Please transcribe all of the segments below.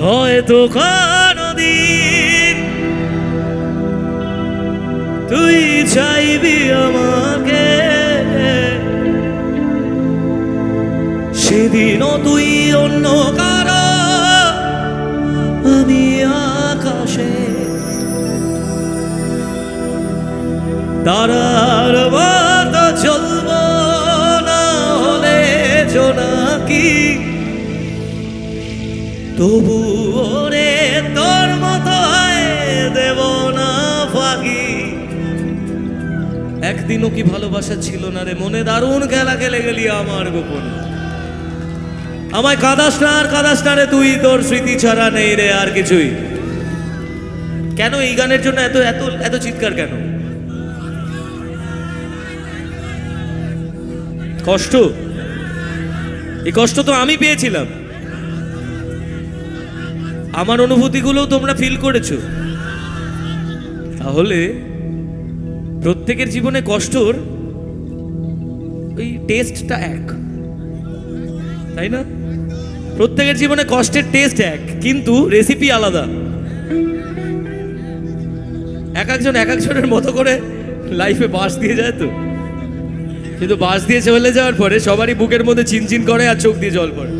হয়তো কোনদিন তুই চাইবি আমাকে, সেদিনও তুই অন্য কারো, আমি আকাশে তারার মতো চলব, না হলে জোনাকি তবু ওরে তোর মতো দেব না ফাঁকি। একদিনও কি ভালোবাসা ছিল না রে মনে, দারুণ খেলা খেলে গেলি আমার গোপন। আমায় কাঁদাস না আর কাঁদাস না রে তুই, তোর স্মৃতি ছাড়া নেই রে আর কিছুই। কেন এই গানের জন্য এত এত এত চিৎকার কেন? কষ্ট, এই কষ্ট তো আমি পেয়েছিলাম, আমার অনুভূতিগুলো তোমরা ফিল করেছো। তাহলে প্রত্যেকের জীবনে কষ্টর ওই টেস্টটা এক, তাই না? প্রত্যেকের জীবনে কষ্টের টেস্ট এক, কিন্তু রেসিপি আলাদা। এক একজনের মতো করে লাইফে বাঁশ দিয়ে যায় তো, কিন্তু বাঁশ দিয়ে চলে যাওয়ার পরে সবারই বুকের মধ্যে চিনচিন করে আর চোখ দিয়ে জল পড়ে,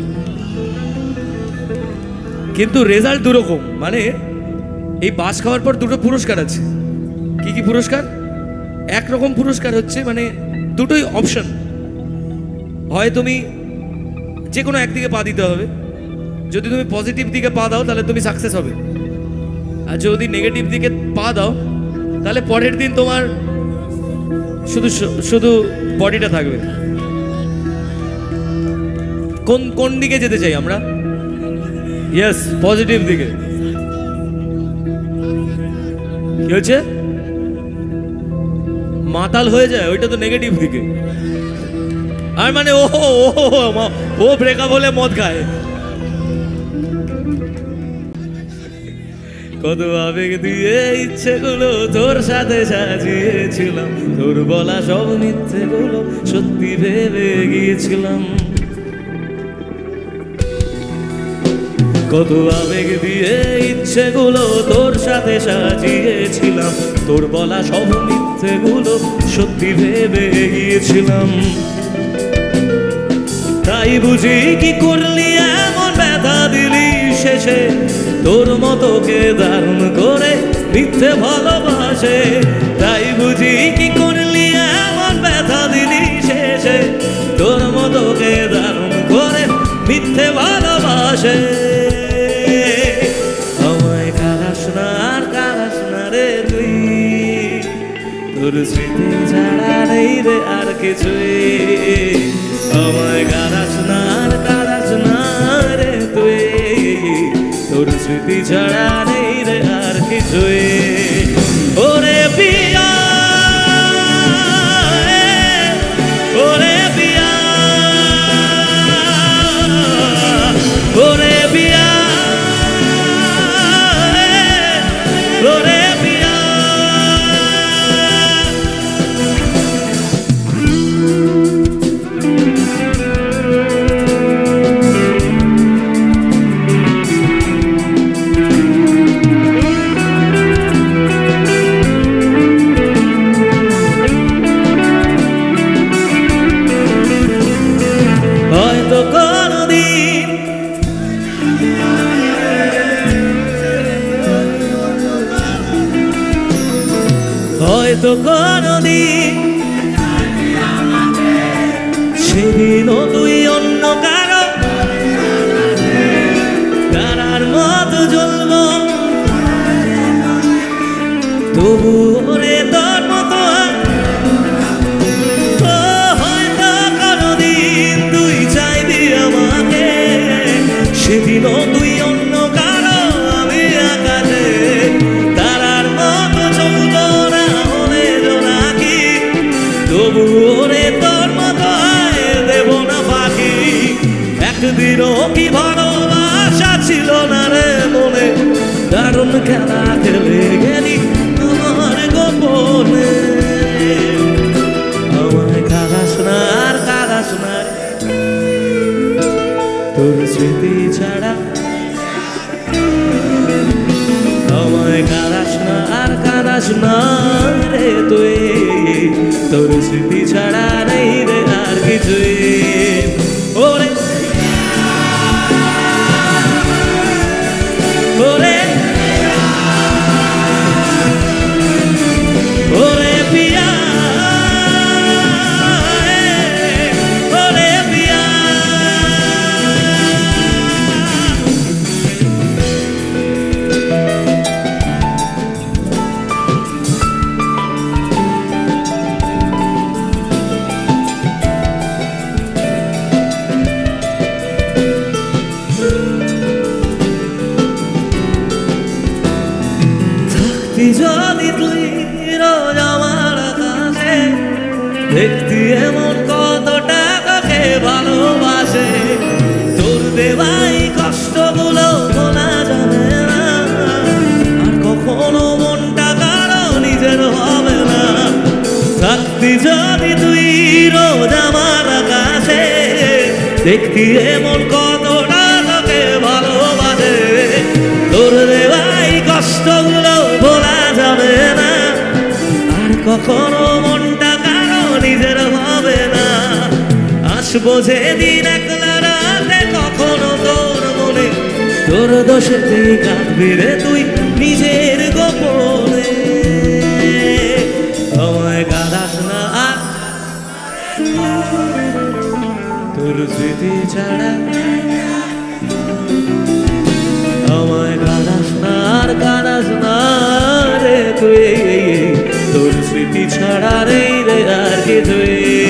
কিন্তু রেজাল্ট দুরকম। মানে এই বাঁশ খাওয়ার পর দুটো পুরস্কার আছে। কি কি পুরস্কার? একরকম পুরস্কার হচ্ছে মানে দুটোই অপশন, হয় তুমি যে কোনো একদিকে পা দিতে হবে, যদি তুমি পজিটিভ দিকে পা দাও তাহলে তুমি সাকসেস হবে, আর যদি নেগেটিভ দিকে পা দাও তাহলে পরের দিন তোমার শুধু শুধু বডিটা থাকবে। কোন কোন দিকে যেতে চাই আমরা? ইয়েস, পজিটিভ দিকে। কি হচ্ছে? মাতাল হয়ে যায়, ওইটা তো নেগেটিভ দিকে। আর মানে ও ব্রেকআপ হলে মদ খায়। কত আবেগ দিয়ে ইচ্ছেগুলো তোর সাথে সাজিয়েছিলাম, তোর বলা সব মিথ্যেগুলো সত্যি ভেবে গিয়েছিলাম। কত আবেগ দিয়ে ইচ্ছেগুলো তোর সাথে সাজিয়েছিলাম, তোর বলা সব মিথ্যেগুলো সত্যি ভেবে গিয়েছিলাম। তাই বুঝি কি করলি এমন ব্যথা দিলি শেষে, তোর মতো কে দারুণ করে মিথ্যে ভালোবাসে। তাই বুঝি কি করলি এমন ব্যথা দিলি শেষে, তোর মতো কে দারুণ করে মিথ্যে ভালোবাসে। আমায় কাঁদাস না আর কাঁদাস না রে তুই, তোর স্মৃতি ছাড়া নেই রে আর কিছুই। আমায় কাঁদাস না আর কাঁদাস না রে তুই, তোর স্মৃতি ছাড়া নেই রে আর কিছুই। ওরে পিয়া, ওরে পিয়া, ওরে পিয়া, ওরে পিয়া। হয়তো কোনদিন সেদিনও তুই অন্য কারো তারার মতো জ্বলব, তবু ওরে তোর মতো। হয়তো কোনদিন তুই চাইবি আমাকে, সেদিনও তুই অন্য কারো, আমি আকাশে তারার মতো চলব, না হলে জোনাকি তবু ওরে তোর মতো দেব না ফাঁকি। একদিনও কি ভালোবাসা ছিল না রে মনে, দারুণ খেলা খেলে গেলি আমার গোপনে। আমায় কাঁদাস না আর কাঁদাস না, তোর স্মৃতি ছাড়া না আর কাঁদাস না রে তুই, তোর স্মৃতি ছাড়া নেই রে আর কিছুই। ওরে ওরে ওরে পিয়া, ওরে পিয়া। যদি তুই রোজ আমার কাছে দেখতি এমন কতটা তোকে ভালোবাসে, তোর দেওয়াই কষ্টগুলো বলা যাবে না, আর কখনো মনটা কারো নিজের হবে না। থাকতি যদি তুই রোজ আমার কাছে দেখতি এমন কতটা তোকে ভালোবাসে, তোর দেওয়াই কষ্টগুলো বলা যাবে না, আর কখনো মনটা কারো নিজের হবে না। আসবো যেদিন একলা রাতে কখনো তোর মনে, তোর দোষেতে কাঁদবি রে তুই নিজের গোপনে। আমায় কাঁদাস না আর তোর স্মৃতি ছাড়া, আমায় কাঁদাস না আর কাঁদাস না রে তুই, তোর স্মৃতি ছাড়া রে আর কিছুই।